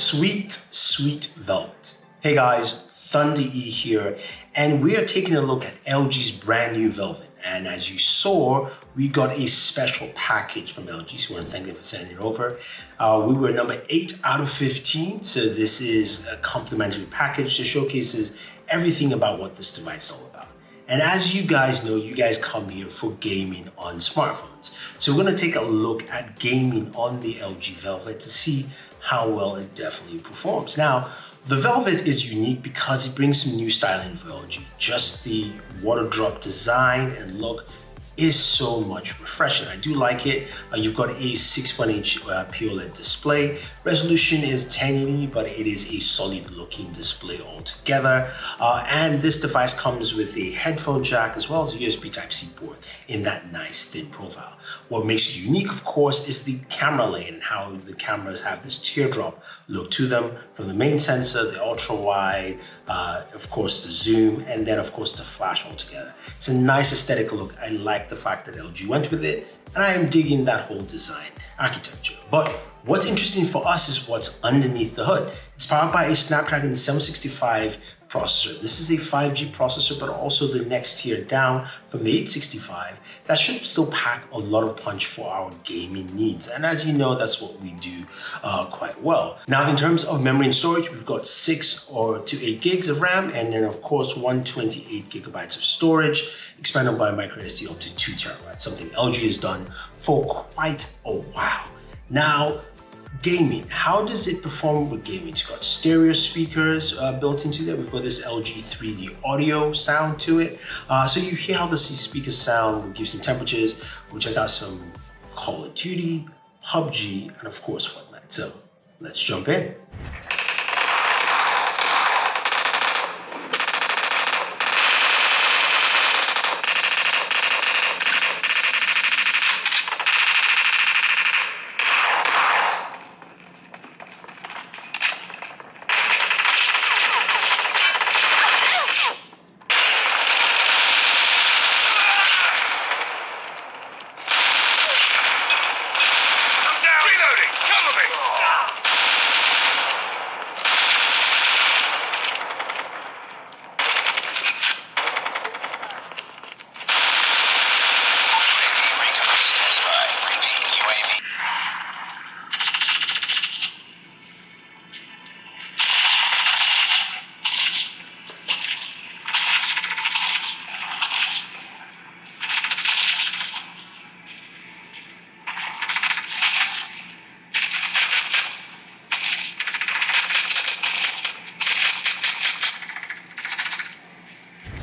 Sweet, sweet velvet. Hey guys, Thunder E here, and we are taking a look at LG's brand new Velvet. And as you saw, we got a special package from LG, so we want to thank them for sending it over. We were number 8 out of 15, so this is a complimentary package that showcases everything about what this device is all about. And as you guys know, you guys come here for gaming on smartphones. So we're going to take a look at gaming on the LG Velvet to see how well it definitely performs. Now, the Velvet is unique because it brings some new styling for LG. Just the water drop design and look is so much refreshing. I do like it. You've got a 6.8 POLED display. Resolution is 1080, but it is a solid looking display altogether. And this device comes with a headphone jack as well as a USB Type-C port in that nice thin profile. What makes it unique, of course, is the camera lane and how the cameras have this teardrop look to them, from the main sensor, the ultra wide, of course the zoom, and then of course the flash altogether. It's a nice aesthetic look. I like the fact that LG went with it, and I am digging that whole design architecture. But what's interesting for us is what's underneath the hood. It's powered by a Snapdragon 765 processor. This is a 5G processor, but also the next tier down from the 865. That should still pack a lot of punch for our gaming needs. And as you know, that's what we do quite well. Now, in terms of memory and storage, we've got 6 to 8 gigs of RAM, and then of course, 128 gigabytes of storage, expandable by micro SD up to 2 terabytes, something LG has done for quite a while. Now, gaming, how does it perform with gaming? It's got stereo speakers built into there. We've got this LG 3D audio sound to it. So you hear how the speakers sound. We'll give some temperatures. We'll check out some Call of Duty, PUBG, and of course Fortnite. So let's jump in.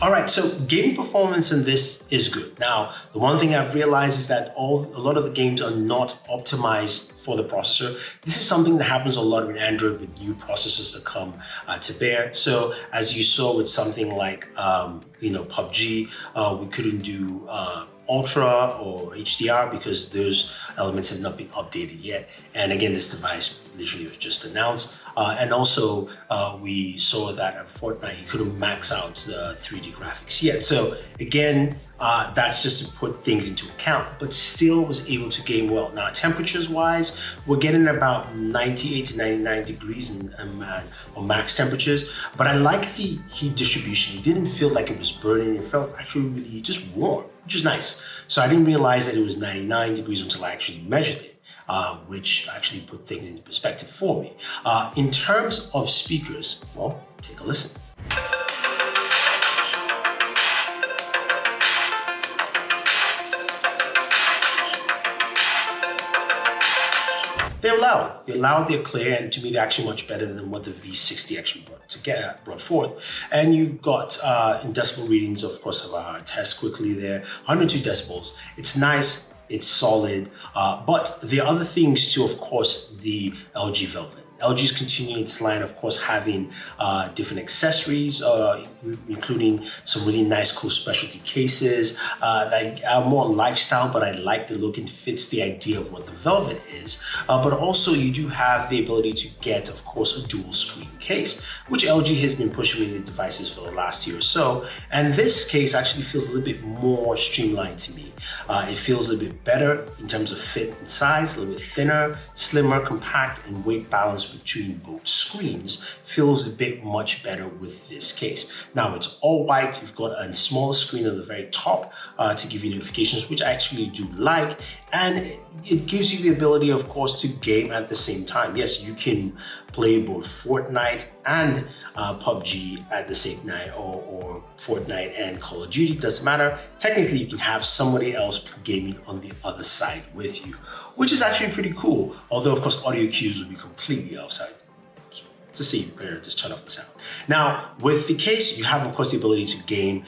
All right, so gaming performance in this is good. Now, the one thing I've realized is that a lot of the games are not optimized for the processor. This is something that happens a lot with Android with new processors that come to bear. So as you saw with something like, PUBG, we couldn't do Ultra or HDR because those elements have not been updated yet. And again, this device literally was just announced. And also we saw that at Fortnite, you couldn't max out the 3D graphics yet. So again, that's just to put things into account, but still was able to game well. Now, temperatures wise, we're getting about 98 to 99 degrees on max temperatures, but I like the heat distribution. It didn't feel like it was burning. It felt actually really just warm, which is nice. So I didn't realize that it was 99 degrees until I actually measured it. Which actually put things into perspective for me. In terms of speakers, well, take a listen. They're loud. They're loud, they're clear, and to me, they're actually much better than what the V60 actually brought forth. And you got in decibel readings, of course, of our test quickly there, 102 decibels. It's nice. It's solid, but there are other things too, of course, the LG Velvet. LG's continuing its line, of course, having different accessories, including some really nice, cool specialty cases that are more lifestyle, but I like the look and fits the idea of what the Velvet is. But also you do have the ability to get, of course, a dual screen case, which LG has been pushing in the devices for the last year or so. And this case actually feels a little bit more streamlined to me. It feels a little bit better in terms of fit and size, a little bit thinner, slimmer, compact, and weight balance between both screens feels a bit much better with this case. Now it's all white, you've got a smaller screen at the very top to give you notifications, which I actually do like, and it gives you the ability, of course, to game at the same time. Yes, you can play both Fortnite and PUBG at the same night, or Fortnite and Call of Duty, doesn't matter. Technically, you can have somebody else gaming on the other side with you, which is actually pretty cool. Although, of course, audio cues will be completely outside. To see, you better just turn off the sound. Now, with the case, you have, of course, the ability to game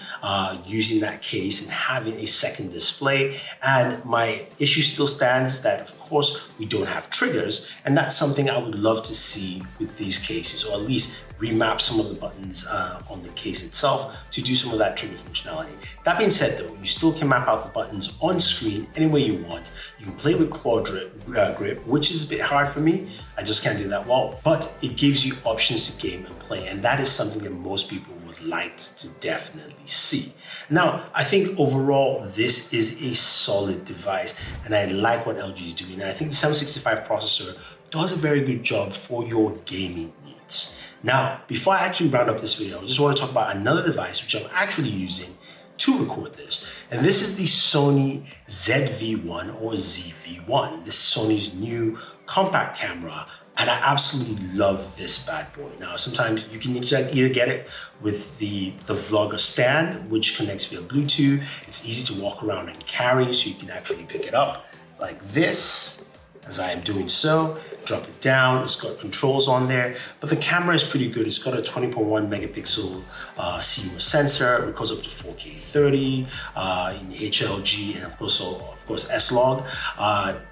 using that case and having a second display. And my issue still stands that, of course, we don't have triggers. And that's something I would love to see with these cases, or at least remap some of the buttons on the case itself to do some of that trigger functionality. That being said, though, you still can map out the buttons on screen any way you want. You can play with claw grip, which is a bit hard for me. I just can't do that well, but it gives you options to game and play, and that is something that most people would like to definitely see. Now, I think overall, this is a solid device, and I like what LG is doing. And I think the 765 processor does a very good job for your gaming needs. Now, before I actually round up this video, I just want to talk about another device which I'm actually using to record this. And this is the Sony ZV-1 or ZV-1. This is Sony's new compact camera, and I absolutely love this bad boy. Now, sometimes you can either get it with the vlogger stand, which connects via Bluetooth. It's easy to walk around and carry, so you can actually pick it up like this, as I am doing so. Drop it down, it's got controls on there, but the camera is pretty good. It's got a 20.1 megapixel CMOS sensor, it records up to 4K 30 in HLG, and of course S-Log.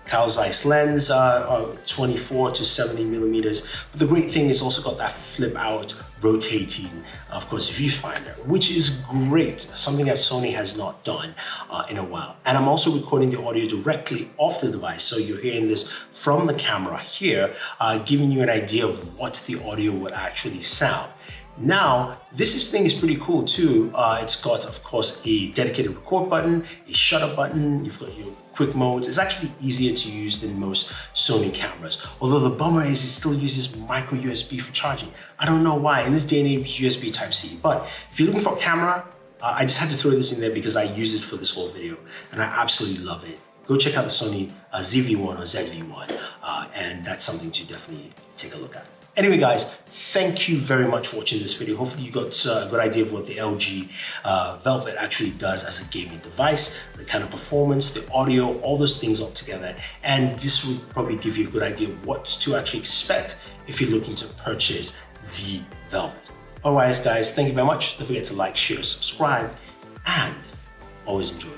Carl Zeiss lens, 24 to 70 millimeters. But the great thing is also got that flip out rotating, of course, viewfinder, which is great, something that Sony has not done in a while. And I'm also recording the audio directly off the device, so you're hearing this from the camera here, giving you an idea of what the audio would actually sound. Now, this thing is pretty cool too. It's got, of course, a dedicated record button, a shutter button, you've got your quick modes. It's actually easier to use than most Sony cameras. Although the bummer is it still uses micro USB for charging. I don't know why. In this day and age, USB Type-C. But if you're looking for a camera, I just had to throw this in there because I use it for this whole video, and I absolutely love it. Go check out the Sony ZV-1 or ZV-1, and that's something to definitely take a look at. Anyway, guys, thank you very much for watching this video. Hopefully you got a good idea of what the LG Velvet actually does as a gaming device, the kind of performance, the audio, all those things all together. And this will probably give you a good idea of what to actually expect if you're looking to purchase the Velvet. All right, guys, thank you very much. Don't forget to like, share, subscribe, and always enjoy